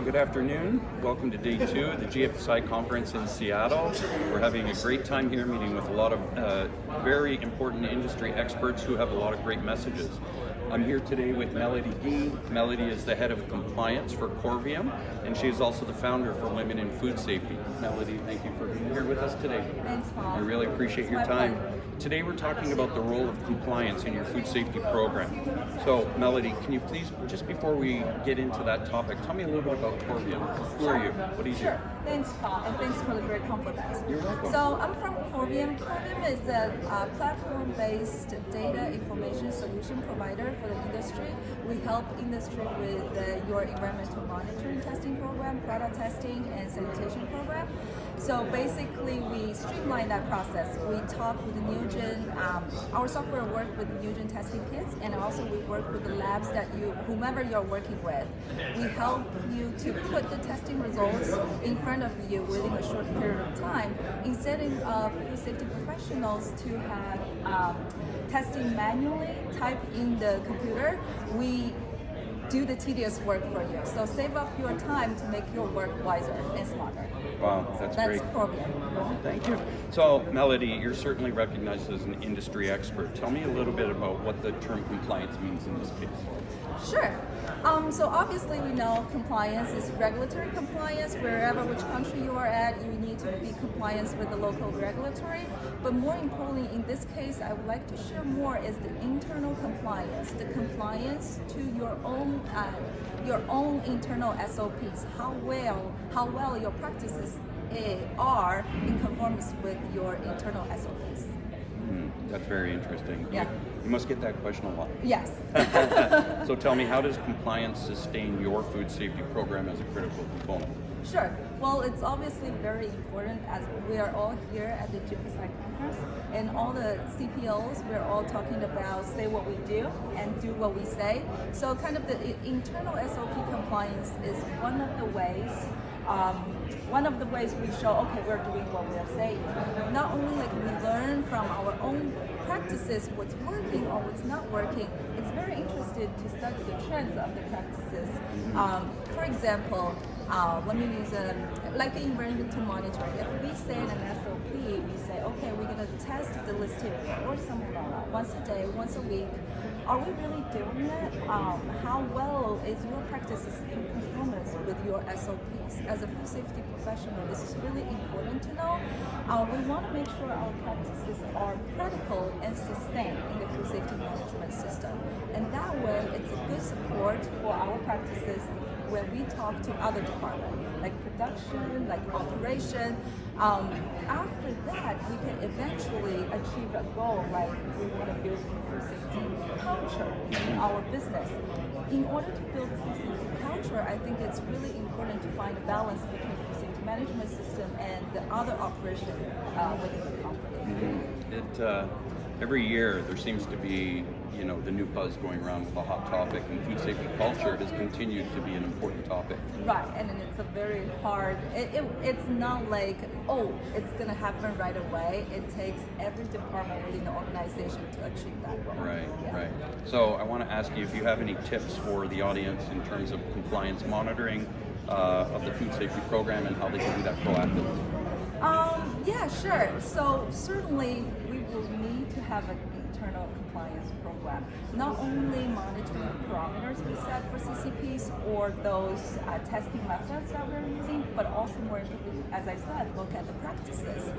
Good afternoon. Welcome to day 2 of the GFSI Conference in Seattle. We're having a great time here meeting with a lot of very important industry experts who have a lot of great messages. I'm here today with Melody Ge. Melody is the head of compliance for Corvium, and she is also the founder for Women in Food Safety. Melody, thank you for being here with us today. Thanks, Paul. I really appreciate your time. Today we're talking about the role of compliance in your food safety program. So, Melody, can you please, just before we get into that topic, tell me a little bit about Corvium. Who are you? What do you do? Sure. Thanks, Paul, and thanks for the great compliments. You're welcome. So I'm from Corvium. Corvium is a platform-based data information solution provider for the industry. We help industry with your environmental monitoring testing program, product testing, and sanitation program. So basically, we streamline that process. We talk with the Newgen. Our software works with the Newgen testing kits, and also we work with the labs that whomever you're working with. We help you to put the testing results in front of you within a short period of time, instead of food safety professionals to have testing manually, type in the computer. We do the tedious work for you. So save up your time to make your work wiser and smarter. Wow, that's great. That's Corvium. Thank you. So, Melody, you're certainly recognized as an industry expert. Tell me a little bit about what the term compliance means in this case. Sure. So obviously we know compliance is regulatory compliance. Wherever which country you are at, you need to be compliant with the local regulatory. But more importantly, in this case, I would like to share more is the internal compliance, the compliance to your own internal SOPs. How well your practices are in conformance with your internal SOPs. That's very interesting. Yeah. You must get that question a lot. Yes. So tell me, how does compliance sustain your food safety program as a critical component? Sure. Well, it's obviously very important as we are all here at the GFSI Conference, and all the CPOs, we're all talking about say what we do and do what we say. So kind of the internal SOP compliance is one of the ways we show, okay, we're doing what we are saying. Not only like we learn from our own practices what's working or what's not working, it's very interesting to study the trends of the practices. For example, let me use like environmental monitoring. If we say in an SOP, we say, okay, we're going to test the listeria or salmonella once a day, once a week. Are we really doing it? How well is your practices in conformance with your SOPs? As a food safety professional, this is really important to know. We want to make sure our practices are critical and sustained in the food safety management system. And that way, it's a good support for our practices when we talk to other departments, like production, like operation. After that, we can eventually achieve a goal, like we want to build a food safety culture in our business. In order to build food safety culture, I think it's really important to find a balance between food safety management system and the other operation within the company. Every year there seems to be, the new buzz going around with a hot topic, and food safety culture has continued to be an important topic. Right, and then it's a very hard, it's not like, oh, it's going to happen right away. It takes every department within the organization to achieve that goal. Right, yeah. right. So I want to ask you if you have any tips for the audience in terms of compliance monitoring of the food safety program and how they can do that proactively. Yeah, sure. So certainly we will need to have an internal compliance program. Not only monitoring the parameters we set for CCPs or those testing methods that we're using, but also more importantly, as I said, look at the practices.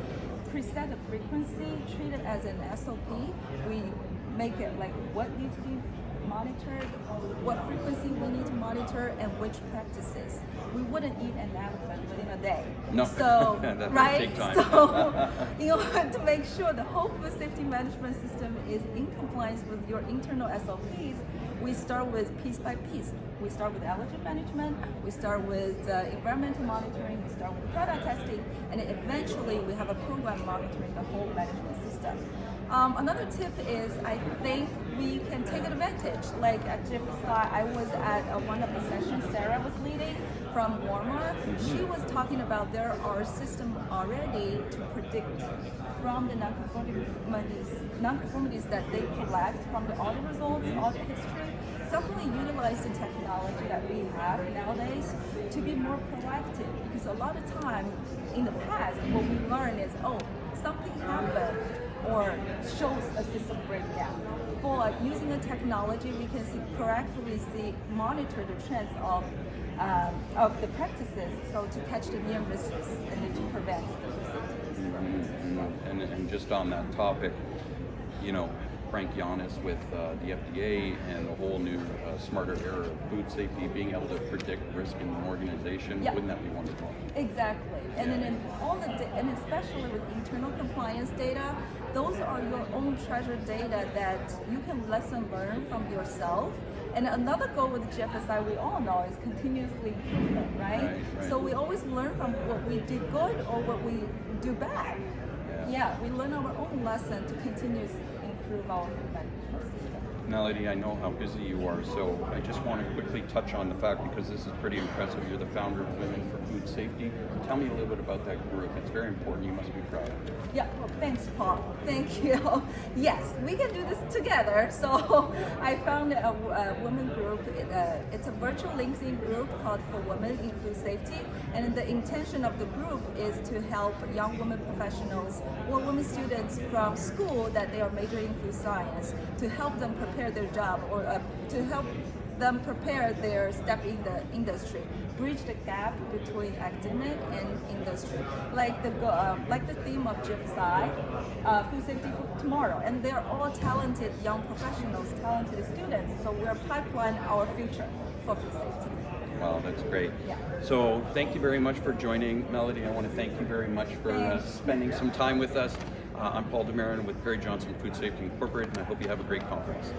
Preset the frequency, treat it as an SOP. We make it like what needs to be monitored, what frequency we need to monitor, and which practices. We wouldn't eat an elephant within a day. No, so that right. Take time. So in order to make sure the whole food safety management system is in compliance with your internal SOPs, we start with piece by piece. We start with allergen management, we start with environmental monitoring, we start with product testing, and eventually we have a program monitoring the whole management system. Another tip is I think we can take advantage. Like at GFSI, I was at one of the sessions Sarah was leading from Walmart. She was talking about there are systems already to predict from the non-conformities that they collect from the audit results, audit history. definitely utilize the technology that we have nowadays to be more proactive. Because a lot of time in the past, what we learn is, oh, something happened or shows a system breakdown. But using the technology, we can proactively monitor the trends of the practices, so to catch the near misses and then to prevent the mistakes. And just on that topic, you know, Frank Giannis with the FDA and the whole new smarter era of food safety, being able to predict risk in an organization, Yeah. wouldn't that be wonderful? Exactly, and then and especially with internal compliance data, those are your own treasured data that you can lesson learn from yourself. And another goal with GFSI, we all know, is continuously improvement, right? Right. So we always learn from what we do good or what we do bad. Yeah, we learn our own lesson to continuously improve our food management system. Melody, I know how busy you are, so I just want to quickly touch on the fact, because this is pretty impressive, you're the founder of Women for Food Safety. Tell me a little bit about that group. It's very important. You must be proud. Yeah, well, thanks, Paul. Thank you. Yes, we can do this together. So I founded a women group. It's a virtual LinkedIn group called For Women in Food Safety. And the intention of the group is to help young women professionals or women students from school that they are majoring in food science, to help them prepare their job, or to help them prepare their step in the industry, bridge the gap between academic and industry, like the theme of GFSI, Food Safety for Tomorrow. And they're all talented young professionals, talented students. So we're pipeline our future for food safety. Wow, that's great. Yeah. So thank you very much for joining, Melody. I want to thank you very much for spending some time with us. I'm Paul DeMarin with Perry Johnson Food Safety Incorporated, and I hope you have a great conference.